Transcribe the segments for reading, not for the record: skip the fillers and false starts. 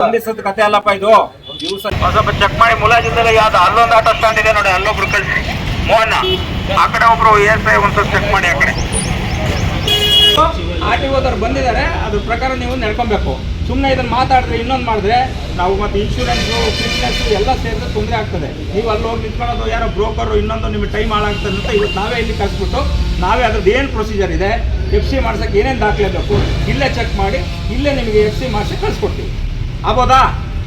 ಒಂದಿಸದ ಕತೆ ಅಲ್ಲಪ್ಪ ಇದು ದಿವಸ ಸ್ವಲ್ಪ ಚೆಕ್ ಮಾಡಿ ಮುಲಾಜಿಂದಲೇ ಯಾವ್ದು ಅಲ್ಲೊಂದು ಆಟೋ ಸ್ಟ್ಯಾಂಡ್ ಇದೆ ನೋಡಿ, ಅಲ್ಲೊಬ್ರು ಕಳಿಸಿ ಮೋಹನ, ಆ ಕಡೆ ಒಬ್ರು ASI ಒಂದ್ಸಲ ಚೆಕ್ ಮಾಡಿ. ಆ ಕಡೆ RTO ಬಂದಿದ್ದಾರೆ, ಅದ್ರ ಪ್ರಕಾರ ನೀವು ನಡ್ಕೊಬೇಕು. ಸುಮ್ಮನೆ ಇದನ್ನ ಮಾತಾಡಿದ್ರೆ ಇನ್ನೊಂದು ಮಾಡಿದ್ರೆ ನಾವು ಮತ್ತೆ ಇನ್ಶೂರೆನ್ಸು ಫಿಟ್ನೆಸ್ ಎಲ್ಲ ಸೇರಿದ್ರೆ ತೊಂದರೆ ಆಗ್ತದೆ. ನೀವು ಅಲ್ಲಿ ಹೋಗಿ ನಿಂತ್ಕೊಳ್ಳೋದು ಯಾರೋ ಬ್ರೋಕರು ಇನ್ನೊಂದು ನಿಮಗೆ ಟೈಮ್ ಹಾಳಾಗ್ತದೆ ಅಂತ ಇವತ್ತು ನಾವೇ ಇಲ್ಲಿ ಕಳಿಸ್ಬಿಟ್ಟು ನಾವೇ ಅದ್ರದ್ದು ಏನು ಪ್ರೊಸೀಜರ್ ಇದೆ, FC ಮಾಡ್ಸೋಕ್ಕೆ ಏನೇನು ದಾಖಲೆ ಬೇಕು ಇಲ್ಲೇ ಚೆಕ್ ಮಾಡಿ ಇಲ್ಲೇ ನಿಮಗೆ FC ಮಾಡಿಸಿ ಕಳಿಸ್ಕೊಡ್ತೀವಿ. ಆಗ್ಬೋದಾ?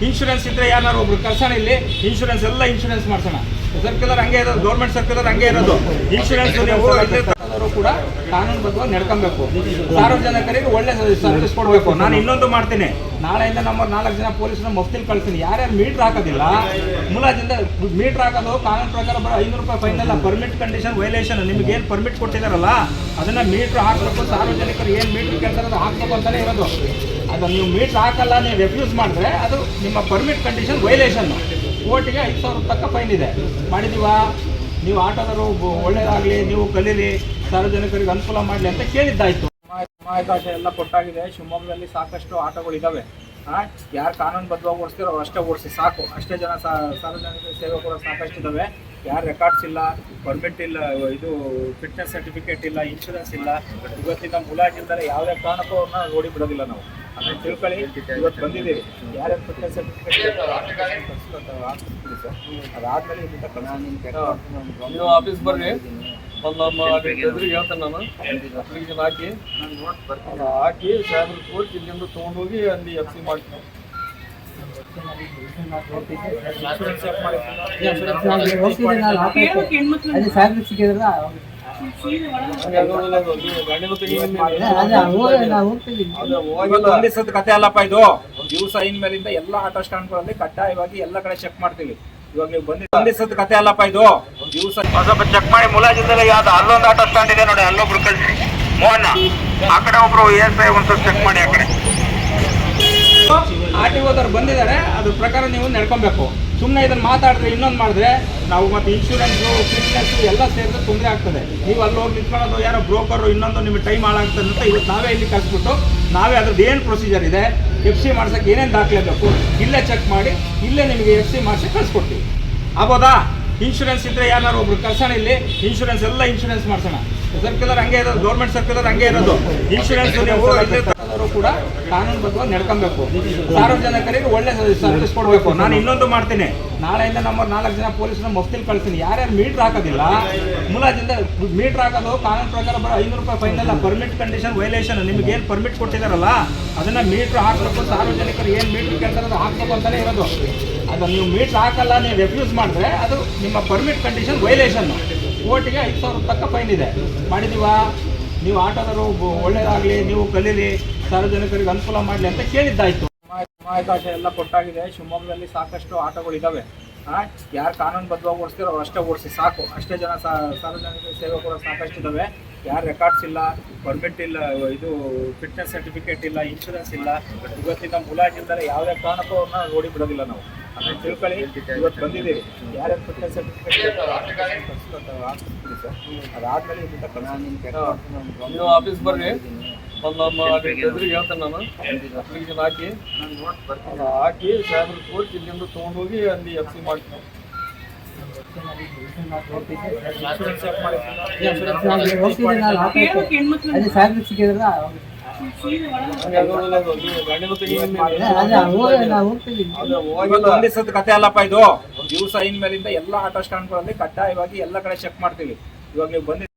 ಇನ್ಶೂರೆನ್ಸ್ ಇದ್ದರೆ ಯಾರು ಒಬ್ರು ಕರ್ಸೋಣ, ಇಲ್ಲಿ ಇನ್ಶೂರೆನ್ಸ್ ಎಲ್ಲ ಇನ್ಶೂರೆನ್ಸ್ ಮಾಡ್ಸೋಣ. ಸರ್ಕ್ಯುಲರ್ ಹಂಗೆ ಇರೋದು, ಗೌರ್ಮೆಂಟ್ ಸರ್ಕ್ಯುಲರ್ ಹಂಗೆ ಇರೋದು. ಇನ್ಶೂರೆನ್ಸ್ ನೀವು ಕೂಡ ಕಾನೂನುಬದ್ಧವಾಗಿ ನಡ್ಕೊಬೇಕು. ಸಾರ್ವಜನಿಕರಿಗೆ ಒಳ್ಳೆ ಸರ್ವಿಸ್ ಕೊಡಬೇಕು. ನಾನು ಇನ್ನೊಂದು ಮಾಡ್ತೀನಿ, ನಾಳೆಯಿಂದ ನಮ್ಮ 4 ಜನ ಪೊಲೀಸರನ್ನ ಮಫ್ತಿಲ್ ಕಳ್ತೀನಿ. ಯಾರ್ಯಾರು ಮೀಟ್ರ್ ಹಾಕೋದಿಲ್ಲ, ಮುಲಾಜಿಂದ ಮೀಟ್ರ್ ಹಾಕೋದು ಕಾನೂನು ಪ್ರಕಾರ ಬರೋ 500 ರೂಪಾಯಿ ಫೈನ್ ಅಲ್ಲ, ಪರ್ಮಿಟ್ ಕಂಡೀಷನ್ ವೈಲೇಷನ್. ನಿಮ್ಗೆ ಏನು ಪರ್ಮಿಟ್ ಕೊಟ್ಟಿದ್ದಾರಲ್ಲ ಅದನ್ನ ಮೀಟ್ರ್ ಹಾಕಬೇಕು. ಸಾರ್ವಜನಿಕರು ಏನು ಮೀಟ್ರ್ ಕೇಳ್ತಾರೆ ಅದು ಹಾಕಬೇಕು ಅಂತಲೇ ಇರೋದು. ಅದು ನೀವು ಮೀಟ್ರ್ ಹಾಕಲ್ಲ, ನೀವು ರೆಫ್ಯೂಸ್ ಮಾಡಿದ್ರೆ ಅದು ನಿಮ್ಮ ಪರ್ಮಿಟ್ ಕಂಡೀಷನ್ ವೈಲೇಷನ್ನು. ಕೋರ್ಟಿಗೆ 5,000 ತಕ್ಕ ಫೈನ್ ಇದೆ. ಮಾಡಿದೀವಾ? ನೀವು ಆಟೋದರು ಒಳ್ಳೇದಾಗಲಿ, ನೀವು ಕಲೀರಿ, ಸಾರ್ವಜನಿಕರಿಗೆ ಅನುಕೂಲ ಮಾಡಲಿ ಅಂತ ಕೇಳಿದ್ದಾಯ್ತು. ಅವಕಾಶ ಎಲ್ಲ ಕೊಟ್ಟಾಗಿದೆ. ಶಿವಮೊಗ್ಗದಲ್ಲಿ ಸಾಕಷ್ಟು ಆಟೋಗಳಿದ್ದಾವೆ. ಯಾರು ಕಾನೂನುಬದ್ಧವಾಗಿ ಓಡಿಸ್ತೀರೋ ಅವ್ರು ಅಷ್ಟೇ ಓಡಿಸಿ ಸಾಕು. ಅಷ್ಟೇ ಜನ ಸಾರ್ವಜನಿಕ ಸೇವೆ ಕೂಡ ಸಾಕಷ್ಟು ಇದ್ದಾವೆ. ಯಾರು ರೆಕಾರ್ಡ್ಸ್ ಇಲ್ಲ, ಪರ್ಮಿಟ್ ಇಲ್ಲ, ಇದು ಫಿಟ್ನೆಸ್ ಸರ್ಟಿಫಿಕೇಟ್ ಇಲ್ಲ, ಇನ್ಶೂರೆನ್ಸ್ ಇಲ್ಲ, ಇವತ್ತಿನ ಮುಲಾಜಿಲ್ದರೆ ಯಾವುದೇ ಕಾರಣಕ್ಕೂ ಅವ್ರನ್ನ ನೋಡಿ ಬಿಡೋದಿಲ್ಲ ನಾವು. ಅದನ್ನು ತಿಳ್ಕೊಳ್ಳಿ. ಇವತ್ತು ಬಂದಿದ್ದೀವಿ, ಯಾರ್ಯಾರು ಫಿಟ್ನೆಸ್ ಸರ್ಟಿಫಿಕೇಟ್ ಅದಾದಮೇಲೆ ಇಲ್ಲಿಂದ ನೀವು ಆಫೀಸ್ ಬರ್ರಿ, ನಮ್ಮ ಎದುರಿಗೆ ಹೇಳ್ತೇನೆ ನಾನು. ಅಪ್ಲಿಕೇಶನ್ ಹಾಕಿ ಸಾಹೇಬ್ರ ಕೋರ್ಟ್ ಇಲ್ಲಿಂದ ತೊಗೊಂಡೋಗಿ ಅಲ್ಲಿ FC ಮಾಡ್ತೀನಿ. ಒಂದಿಸದ ಕತೆ ಅಲ್ಲಪ್ಪ ಇದು. ದಿವಸ ಇನ್ಮೇಲಿಂದ ಎಲ್ಲ ಆಟೋ ಸ್ಟ್ಯಾಂಡ್ಗಳಲ್ಲಿ ಕಡ್ಡಾಯವಾಗಿ ಎಲ್ಲ ಕಡೆ ಚೆಕ್ ಮಾಡ್ತೀವಿ. ಇವಾಗ ನೀವು ಒಂದಿಸದ ಕತೆ ಅಲ್ಲಪ್ಪ ಇದು. ದಿವಸ ಸ್ವಲ್ಪ ಚೆಕ್ ಮಾಡಿ ಮುಲಾಜಿಂದಲೇ ಯಾವ್ದು ಅಲ್ಲೊಂದು ಆಟೋ ಸ್ಟ್ಯಾಂಡ್ ಇದೆ ನೋಡಿ, ಅಲ್ಲೊಬ್ರು ಕಳಿಸಿ ಮೋಹನ, ಆ ಕಡೆ ಒಬ್ರು ASI ಒಂದ್ಸಲ ಚೆಕ್ ಮಾಡಿ. ಆ ಕಡೆ RTO ಬಂದಿದ್ದಾರೆ, ಅದ್ರ ಪ್ರಕಾರ ನೀವು ನಡ್ಕೊಬೇಕು. ಸುಮ್ಮನೆ ಇದನ್ನ ಮಾತಾಡಿದ್ರೆ ಇನ್ನೊಂದು ಮಾಡಿದ್ರೆ ನಾವು ಮತ್ತೆ ಇನ್ಶೂರೆನ್ಸು ಫಿಟ್ನೆಸ್ ಎಲ್ಲ ಸೇರಿದ್ರೆ ತೊಂದರೆ ಆಗ್ತದೆ. ನೀವು ಅಲ್ಲಿ ಹೋಗಿ ನಿಂತ್ಕೊಳ್ಳೋದು ಯಾರೋ ಬ್ರೋಕರು ಇನ್ನೊಂದು ನಿಮಗೆ ಟೈಮ್ ಹಾಳಾಗ್ತದೆ ಅಂತ ಇವತ್ತು ನಾವೇ ಇಲ್ಲಿ ಕಳಿಸ್ಬಿಟ್ಟು ನಾವೇ ಅದ್ರದ್ದು ಏನು ಪ್ರೊಸೀಜರ್ ಇದೆ, FC ಮಾಡ್ಸೋಕ್ಕೆ ಏನೇನು ದಾಖಲೆ ಬೇಕು ಇಲ್ಲೇ ಚೆಕ್ ಮಾಡಿ ಇಲ್ಲೇ ನಿಮಗೆ FC ಮಾಡಿಸಿ ಕಳಿಸ್ಕೊಡ್ತೀವಿ. ಆಗ್ಬೋದಾ? ಇನ್ಶೂರೆನ್ಸ್ ಇದ್ದರೆ ಯಾರು ಒಬ್ರು ಕರ್ಸೋಣ, ಇಲ್ಲಿ ಇನ್ಶೂರೆನ್ಸ್ ಎಲ್ಲ ಇನ್ಶೂರೆನ್ಸ್ ಮಾಡ್ಸೋಣ. ಸರ್ಕ್ಯುಲರ್ ಹಂಗೆ ಇರೋದು, ಗೌರ್ಮೆಂಟ್ ಸರ್ಕ್ಯುಲರ್ ಹಂಗೆ ಇರೋದು. ಇನ್ಶೂರೆನ್ಸ್ ನೀವು ಕೂಡ ಕಾನೂನುಬದ್ಧವಾಗಿ ನಡ್ಕೊಬೇಕು. ಸಾರ್ವಜನಿಕರಿಗೆ ಒಳ್ಳೆ ಸರ್ವಿಸ್ ಕೊಡಬೇಕು. ನಾನು ಇನ್ನೊಂದು ಮಾಡ್ತೀನಿ, ನಾಳೆಯಿಂದ ನಮ್ಮ 4 ಜನ ಪೊಲೀಸರನ್ನ ಮಫ್ತಿಲ್ ಕಳ್ತೀನಿ. ಯಾರ್ಯಾರು ಮೀಟ್ರ್ ಹಾಕೋದಿಲ್ಲ, ಮುಲಾಜಿಂದ ಮೀಟ್ರ್ ಹಾಕೋದು ಕಾನೂನು ಪ್ರಕಾರ ಬರೋ 500 ರೂಪಾಯಿ ಫೈನ್ ಅಲ್ಲ, ಪರ್ಮಿಟ್ ಕಂಡೀಷನ್ ವೈಲೇಷನ್. ನಿಮ್ಗೆ ಏನು ಪರ್ಮಿಟ್ ಕೊಟ್ಟಿದ್ದಾರಲ್ಲ ಅದನ್ನ ಮೀಟ್ರ್ ಹಾಕಬೇಕು. ಸಾರ್ವಜನಿಕರು ಏನು ಮೀಟ್ರ್ ಕೇಳ್ತಾರೆ ಅದು ಹಾಕಬೇಕು ಅಂತಲೇ ಇರೋದು. ಅದು ನೀವು ಮೀಟ್ರ್ ಹಾಕಲ್ಲ, ನೀವು ರೆಫ್ಯೂಸ್ ಮಾಡಿದ್ರೆ ಅದು ನಿಮ್ಮ ಪರ್ಮಿಟ್ ಕಂಡೀಷನ್ ವೈಲೇಷನ್ನು. ಕೋರ್ಟಿಗೆ 5,000 ತಕ್ಕ ಫೈನ್ ಇದೆ. ಮಾಡಿದೀವಾ? ನೀವು ಆಟೋದರು ಒಳ್ಳೇದಾಗಲಿ, ನೀವು ಕಲೀರಿ, ಸಾರ್ವಜನಿಕರಿಗೆ ಅನುಕೂಲ ಮಾಡಲಿ ಅಂತ ಕೇಳಿದ್ದಾಯ್ತು. ಅವಕಾಶ ಎಲ್ಲ ಕೊಟ್ಟಾಗಿದೆ. ಶಿವಮೊಗ್ಗದಲ್ಲಿ ಸಾಕಷ್ಟು ಆಟೋಗಳಿದ್ದಾವೆ. ಯಾರು ಕಾನೂನುಬದ್ಧವಾಗಿ ಓಡಿಸ್ತೀರೋ ಅವ್ರು ಅಷ್ಟೇ ಓಡಿಸಿ ಸಾಕು. ಅಷ್ಟೇ ಜನ ಸಾರ್ವಜನಿಕ ಸೇವೆ ಕೂಡ ಸಾಕಷ್ಟು ಇದ್ದಾವೆ. ಯಾರು ರೆಕಾರ್ಡ್ಸ್ ಇಲ್ಲ, ಪರ್ಮಿಟ್ ಇಲ್ಲ, ಇದು ಫಿಟ್ನೆಸ್ ಸರ್ಟಿಫಿಕೇಟ್ ಇಲ್ಲ, ಇನ್ಶೂರೆನ್ಸ್ ಇಲ್ಲ, ಇವತ್ತಿನ ಮುಲಾಜಿಲ್ದರೆ ಯಾವುದೇ ಕಾರಣಕ್ಕೂ ಅವ್ರನ್ನ ನೋಡಿ ಬಿಡೋದಿಲ್ಲ ನಾವು. ಅದನ್ನು ತಿಳ್ಕೊಳ್ಳಿ. ಇವತ್ತು ಬಂದಿದ್ದೀವಿ, ಯಾರ್ಯಾರು ಫಿಟ್ನೆಸ್ ಸರ್ಟಿಫಿಕೇಟ್ ಅದಾದಮೇಲೆ ಇಲ್ಲಿಂದ ನೀವು ಆಫೀಸ್ ಬರ್ರಿ, ನಮ್ಮ ಎದುರಿಗೆ ಹೇಳ್ತೇನೆ ನಾನು. ಅಪ್ಲಿಕೇಶನ್ ಹಾಕಿ ಸಾಹೇಬ್ರ ಕೋರ್ಟ್ ಇಲ್ಲಿಂದ ತೊಗೊಂಡೋಗಿ ಅಲ್ಲಿ FC ಮಾಡ್ತೀನಿ. ಒಂದಿಸದ ಕತೆ ಅಲ್ಲಪ್ಪ ಇದು. ದಿವಸ ಇನ್ಮೇಲಿಂದ ಎಲ್ಲ ಆಟೋ ಸ್ಟ್ಯಾಂಡ್ಗಳಲ್ಲಿ ಕಡ್ಡಾಯವಾಗಿ ಎಲ್ಲ ಕಡೆ ಚೆಕ್ ಮಾಡ್ತೀವಿ. ಇವಾಗ ನೀವು ಬಂದಿದ್ದೀವಿ.